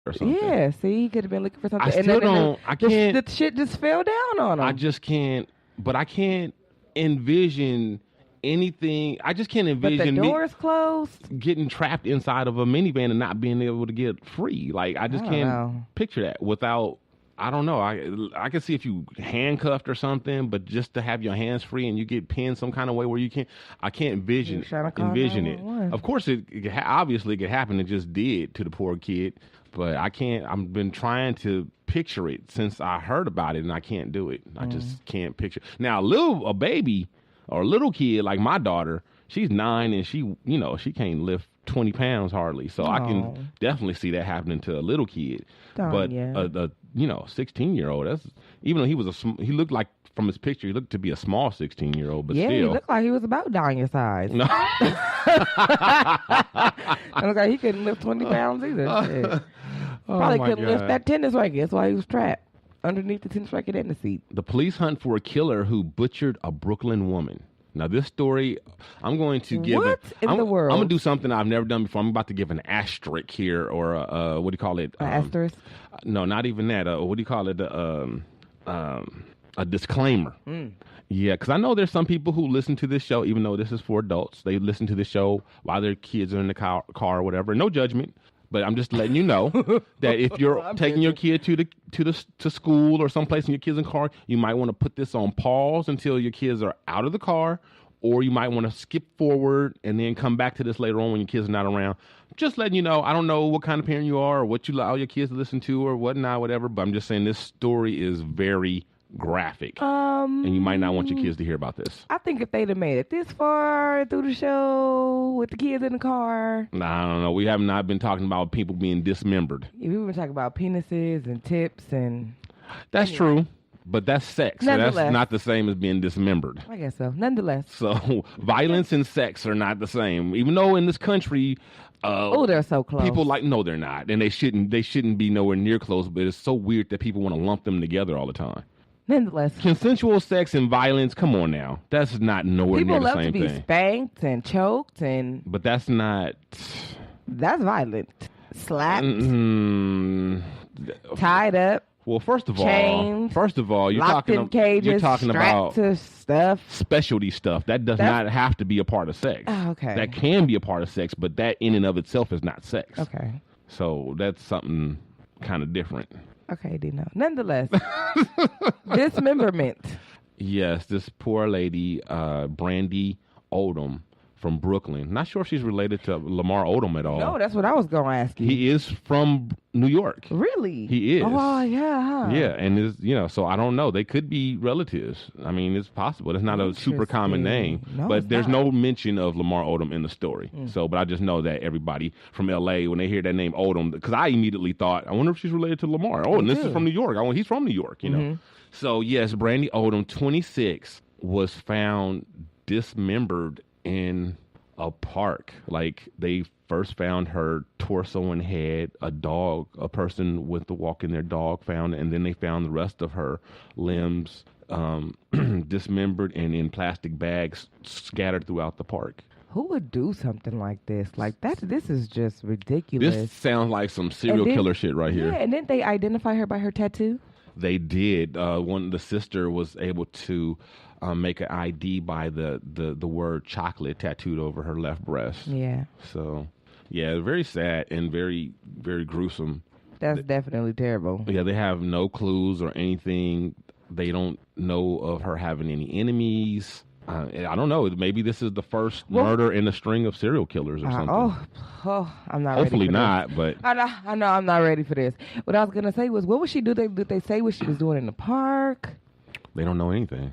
or something. Yeah, see, he could have been looking for something. I can't. The shit just fell down on him. I just can't. But I can't envision anything. I just can't envision but the door's closed. Getting trapped inside of a minivan and not being able to get free. Like I just can't picture that without. I don't know. I can see if you handcuffed or something, but just to have your hands free and you get pinned some kind of way where you can't. I can't envision it. Of course, obviously it could happen. It just did to the poor kid, but I can't. I've been trying to picture it since I heard about it, and I can't do it. I just can't picture. Now, a baby or a little kid like my daughter, she's 9 and she can't lift 20 pounds hardly. So I can definitely see that happening to a little kid. But a 16-year-old, that's even though he looked like from his picture, he looked to be a small 16-year-old, but still. He looked like he was about down your size. No. It looked like he couldn't lift 20 pounds either. Probably couldn't lift that tennis racket. That's why he was trapped underneath the tennis racket and the seat. The police hunt for a killer who butchered a Brooklyn woman. Now, this story, I'm going to give what in the world? I'm going to do something I've never done before. I'm about to give an asterisk here, or what do you call it? An asterisk? No, not even that. What do you call it? A disclaimer. Yeah, because I know there's some people who listen to this show, even though this is for adults. They listen to this show while their kids are in the car or whatever. No judgment. But I'm just letting you know that if you're taking your kid to school or someplace and your kid's in the car, you might want to put this on pause until your kids are out of the car, or you might want to skip forward and then come back to this later on when your kids are not around. Just letting you know, I don't know what kind of parent you are or what you allow your kids to listen to or whatnot, whatever, but I'm just saying this story is very graphic, and you might not want your kids to hear about this. I think if they'd have made it this far through the show with the kids in the car. Nah, I don't know. We have not been talking about people being dismembered. Yeah, we've been talking about penises and tips and... That's true, but that's sex. So that's not the same as being dismembered. I guess so. Nonetheless. So violence and sex are not the same. Even though in this country... they're so close. People no, they're not. And they shouldn't be nowhere near close, but it's so weird that people want to lump them together all the time. Nonetheless, consensual sex and violence. Come on now, that's not nowhere near the same thing. People love to be spanked and choked but that's not. That's violent. Slapped, tied up. Well, first of all, you're talking about to stuff, specialty stuff that does not have to be a part of sex. Oh, okay, that can be a part of sex, but that in and of itself is not sex. Okay, so that's something kind of different. Okay, Dino. Nonetheless, dismemberment. Yes, this poor lady, Brandy Odom from Brooklyn. Not sure if she's related to Lamar Odom at all. No, that's what I was going to ask you. He is from New York. Really? He is. Oh, yeah. Huh? Yeah, and so I don't know. They could be relatives. I mean, it's possible. It's not a super common name, but there's no mention of Lamar Odom in the story. So, but I just know that everybody from L.A., when they hear that name Odom, because I immediately thought, I wonder if she's related to Lamar. Oh, and this is from New York. He's from New York, you know. So, yes, Brandy Odom, 26, was found dismembered in a park. Like, they first found her torso and head, a person with walking their dog found it, and then they found the rest of her limbs dismembered and in plastic bags scattered throughout the park. Who would do something like this? Like that? This is just ridiculous. This sounds like some serial killer shit right here. Yeah, and didn't they identify her by her tattoo? They did. The sister was able to make an ID by the word chocolate tattooed over her left breast. Yeah. So, yeah, very sad and very, very gruesome. That's definitely terrible. Yeah, they have no clues or anything. They don't know of her having any enemies. I don't know. Maybe this is the first murder in a string of serial killers or something. I'm not Hopefully ready for not, this. But... I know I'm not ready for this. What I was going to say was, what would she do? Did they say what she was doing in the park? They don't know anything.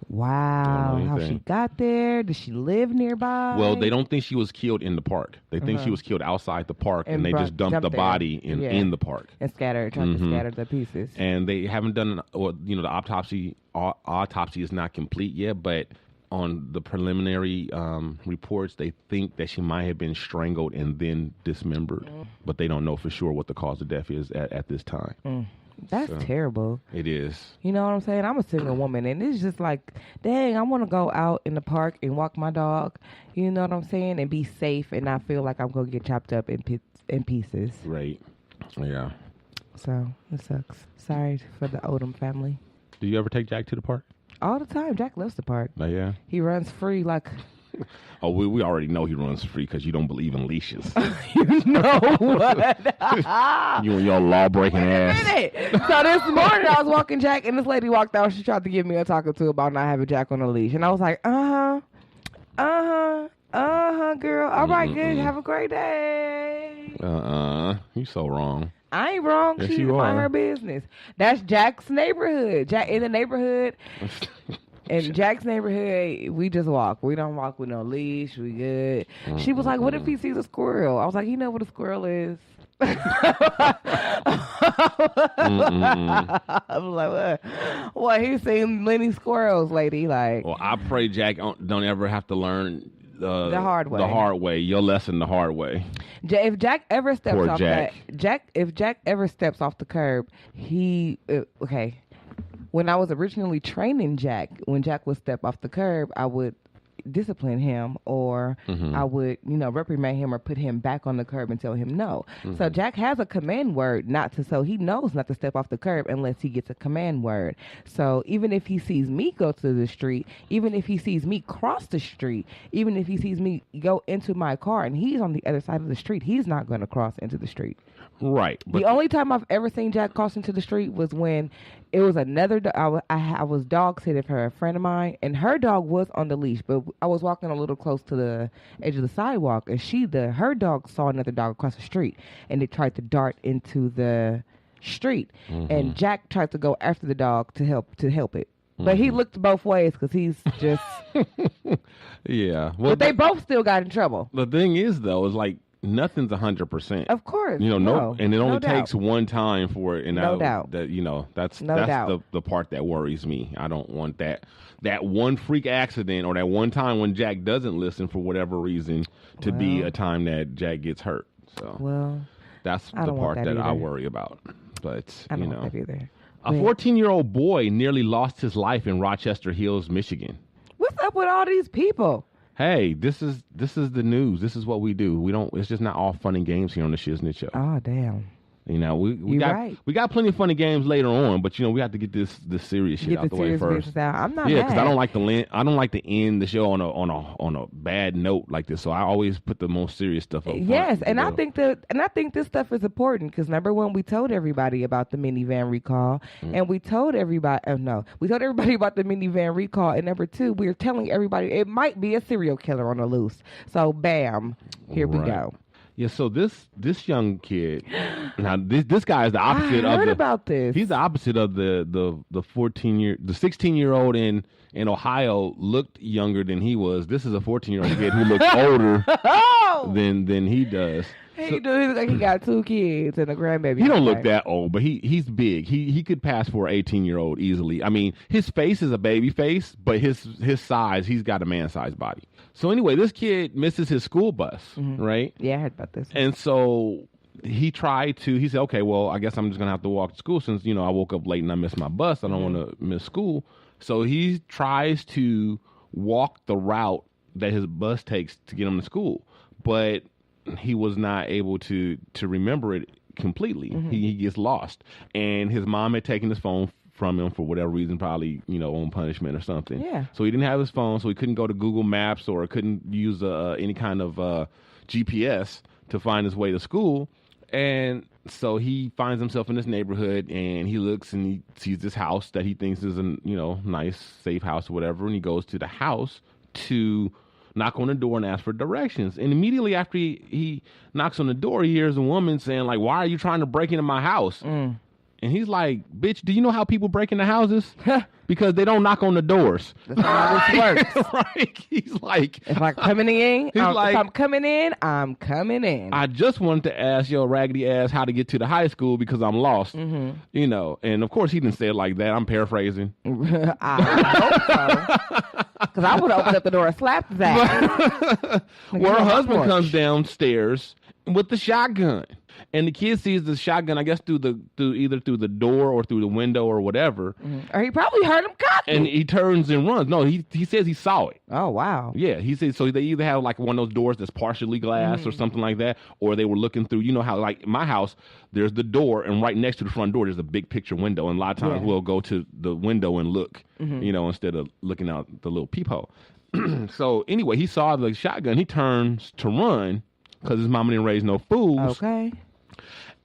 Wow. How she got there? Did she live nearby? Well, they don't think she was killed in the park. They think she was killed outside the park, and they just dumped the body in the park. And tried to scatter the pieces. And they haven't done, the autopsy is not complete yet, but on the preliminary reports, they think that she might have been strangled and then dismembered. But they don't know for sure what the cause of death is at this time. That's terrible. It is. You know what I'm saying? I'm a single woman, and it's just like, dang, I want to go out in the park and walk my dog, you know what I'm saying, and be safe and not feel like I'm going to get chopped up in pieces. Right. Yeah. So it sucks. Sorry for the Odom family. Do you ever take Jack to the park? All the time. Jack loves the park. Oh, yeah. He runs free like. Oh, we already know he runs free because you don't believe in leashes. You know what? You and your law-breaking ass. So this morning I was walking Jack, and this lady walked out. She tried to give me a talking to about not having Jack on a leash, and I was like, girl. All right, good. Have a great day. You so wrong. I ain't wrong. Yes, She you mind are. her business. That's Jack's neighborhood. Jack in the neighborhood. In Jack's neighborhood, we just walk. We don't walk with no leash. We good. She was like, what if he sees a squirrel? I was like, you know what a squirrel is? I was like, what? He's seen many squirrels, lady. Like, well, I pray Jack don't ever have to learn the hard way. The hard way. Your lesson the hard way. If Jack ever steps Poor off Jack. if Jack ever steps off the curb, okay. When I was originally training Jack, when Jack would step off the curb, I would discipline him, or I would, reprimand him or put him back on the curb and tell him no. So Jack has a command word so he knows not to step off the curb unless he gets a command word. So even if he sees me go to the street, even if he sees me cross the street, even if he sees me go into my car and he's on the other side of the street, he's not going to cross into the street. Right. The only time I've ever seen Jack cross into the street was when it was another I was dog sitting for a friend of mine, and her dog was on the leash, but I was walking a little close to the edge of the sidewalk, and her dog saw another dog across the street, and it tried to dart into the street, and Jack tried to go after the dog to help it. But he looked both ways because he's just... Yeah. Well, but they both still got in trouble. The thing is, though, is like, nothing's 100%. Of course. And it only takes one time for it. And no doubt. That's the part that worries me. I don't want that one freak accident or that one time when Jack doesn't listen for whatever reason to be a time that Jack gets hurt. So that's the part that I worry about. But I don't want that either. A 14-year-old boy nearly lost his life in Rochester Hills, Michigan. What's up with all these people? Hey, this is the news. This is what we do. It's just not all fun and games here on the Shiznit Show. Oh, damn. We got plenty of funny games later on, but we have to get this serious shit out the way first. I'm not mad. Because I don't like to end the show on a bad note like this. So I always put the most serious stuff up. Yes, and I think this stuff is important because number one, we told everybody about the minivan recall, and we told everybody about the minivan recall, and number two, we're telling everybody it might be a serial killer on the loose. So bam, here we go. Yeah, so this young kid, now this guy is the opposite I heard about this. He's the opposite of the 16-year-old in Ohio looked younger than he was. This is a 14-year-old kid who looks older than he does. He looks like he got 2 kids and a grandbaby. He don't look that old, but he's big. He could pass for an 18-year-old easily. I mean, his face is a baby face, but his size, he's got a man-sized body. So anyway, this kid misses his school bus, right? Yeah, I heard about this. And so he said, okay, well, I guess I'm just going to have to walk to school since, I woke up late and I missed my bus. I don't want to miss school. So he tries to walk the route that his bus takes to get him to school. But he was not able to remember it completely. He gets lost. And his mom had taken his phone from him for whatever reason, probably, on punishment or something. Yeah. So he didn't have his phone, so he couldn't go to Google Maps or couldn't use any kind of GPS to find his way to school. And so he finds himself in this neighborhood, and he looks and he sees this house that he thinks is a nice, safe house or whatever, and he goes to the house to knock on the door and ask for directions. And immediately after he knocks on the door, he hears a woman saying, like, "Why are you trying to break into my house?" And he's like, "Bitch, do you know how people break into houses? Because they don't knock on the doors." That's how this works. Right? He's like, if I'm coming in, if I'm coming in, I'm coming in. I just wanted to ask your raggedy ass how to get to the high school because I'm lost. And of course he didn't say it like that. I'm paraphrasing. I hope so. Because I would have opened up the door and slapped that. Well, her husband comes downstairs with the shotgun. and the kid sees the shotgun, I guess either through the door or through the window or whatever. Or he probably heard him cock it. And he turns and runs. No, he says he saw it. Oh, wow. Yeah, he says, so they either have like one of those doors that's partially glass or something like that, or they were looking through, you know how like my house, there's the door, and right next to the front door, there's a big picture window. And a lot of times we'll go to the window and look, you know, instead of looking out the little peephole. So anyway, he saw the shotgun. He turns to run because his mama didn't raise no fools. Okay.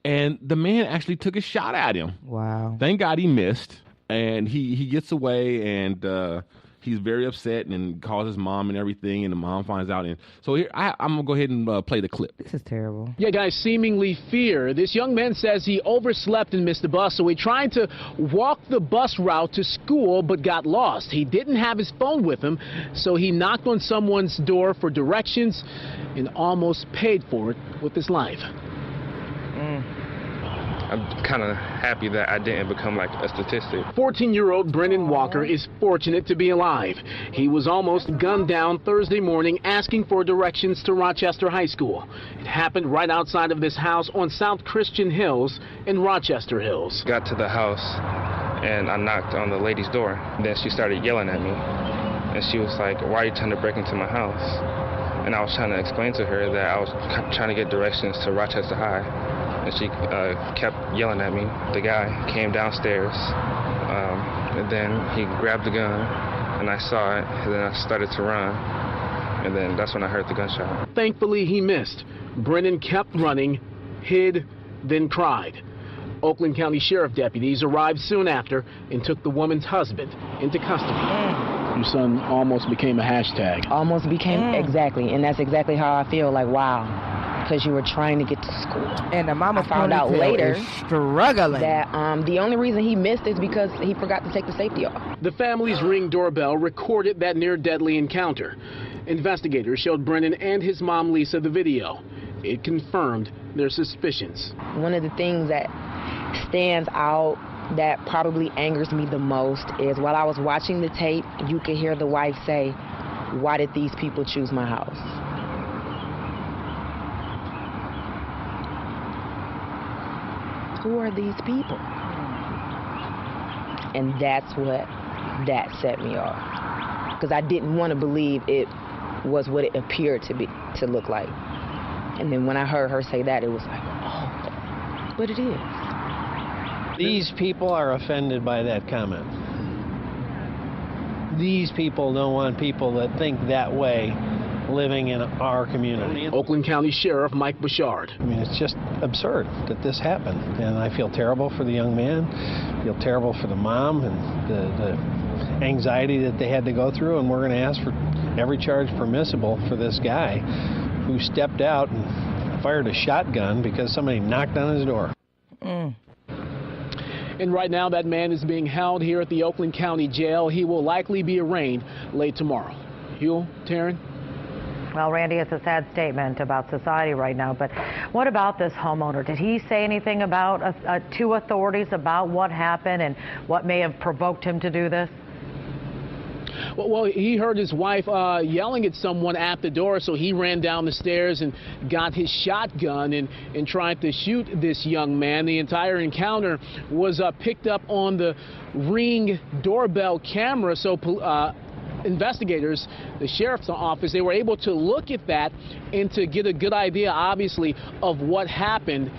And the man actually took a shot at him. Wow. Thank God he missed. And he gets away, and he's very upset and calls his mom and everything, and the mom finds out. And so here, I'm going to go ahead and play the clip. This is terrible. Yeah, guys, seemingly fear. This young man says he overslept and missed the bus, so he tried to walk the bus route to school but got lost. He didn't have his phone with him, so he knocked on someone's door for directions and almost paid for it with his life. I'm kind of happy that I didn't become like a statistic. 14-year-old Brennan Walker is fortunate to be alive. He was almost gunned down Thursday morning asking for directions to Rochester High School. It happened right outside of this house on South Christian Hills in Rochester Hills. Got to the house and I knocked on the lady's door. Then she started yelling at me. And she was like, "Why are you trying to break into my house?" And I was trying to explain to her that I was trying to get directions to Rochester High. And she kept yelling at me. The guy came downstairs, and then he grabbed the gun, and I saw it, and then I started to run, and then that's when I heard the gunshot. Thankfully, he missed. Brennan kept running, hid, then cried. Oakland County Sheriff deputies arrived soon after and took the woman's husband into custody. Your son almost became a hashtag. Almost became, exactly, and that's exactly how I feel, like, wow. Because you were trying to get to school. And the mama found out later struggling that the only reason he missed is because he forgot to take the safety off. The family's Ring doorbell recorded that near-deadly encounter. Investigators showed Brennan and his mom, Lisa, the video. It confirmed their suspicions. One of the things that stands out that probably angers me the most is while I was watching the tape, you could hear the wife say, "Why did these people choose my house?" Who are these people? And that set me off. Because I didn't want to believe it was what it appeared to look like. And then when I heard her say that, it was like, oh, but it is. These people are offended by that comment. These people don't want people that think that way living in our community. Oakland County Sheriff Mike Bouchard. I mean, it's just absurd that this happened. And I feel terrible for the young man, feel terrible for the mom and the anxiety that they had to go through. And we're going to ask for every charge permissible for this guy who stepped out and fired a shotgun because somebody knocked on his door. And right now, that man is being held here at the Oakland County Jail. He will likely be arraigned late tomorrow. Hugh, Taryn? Well, Randy, it's a sad statement about society right now, but what about this homeowner? Did he say anything about to authorities about what happened and what may have provoked him to do this? Well, he heard his wife yelling at someone at the door, so he ran down the stairs and got his shotgun and tried to shoot this young man. The entire encounter was picked up on the Ring doorbell camera, so investigators, the sheriff's office, they were able to look at that and to get a good idea, obviously, of what happened.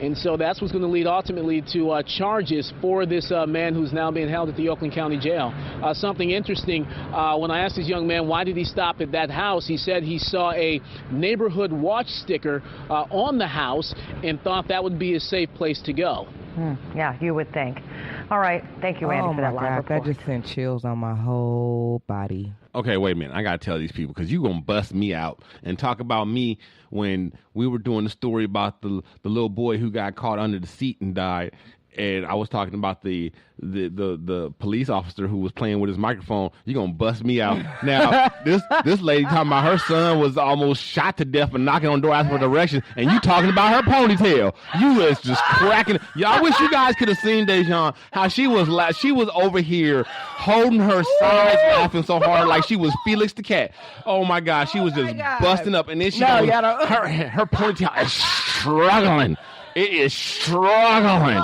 And so that's what's going to lead ultimately to charges for this man who's now being held at the Oakland County Jail. Something interesting, when I asked this young man why did he stop at that house, he said he saw a neighborhood watch sticker on the house and thought that would be a safe place to go. Yeah, you would think. All right. Thank you, Randy, for that live report. That just sent chills on my whole body. Okay, wait a minute. I got to tell these people because you're going to bust me out and talk about me when we were doing the story about the little boy who got caught under the seat and died. And I was talking about the police officer who was playing with his microphone. You're going to bust me out. Now, this lady talking about her son was almost shot to death and knocking on the door asking for directions. And you talking about her ponytail. You was just cracking. I wish you guys could have seen Dejan, how she was over here holding her sides laughing so hard like she was Felix the cat. Oh, my God. She was just busting up. And then her ponytail is struggling. It is struggling.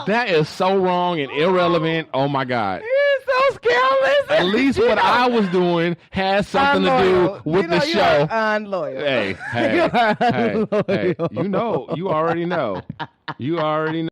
That is so wrong and irrelevant. Oh my God. So scandalous. At least what I was doing has something to do with the show. Unloyal. Hey, you know, you already know. You already know.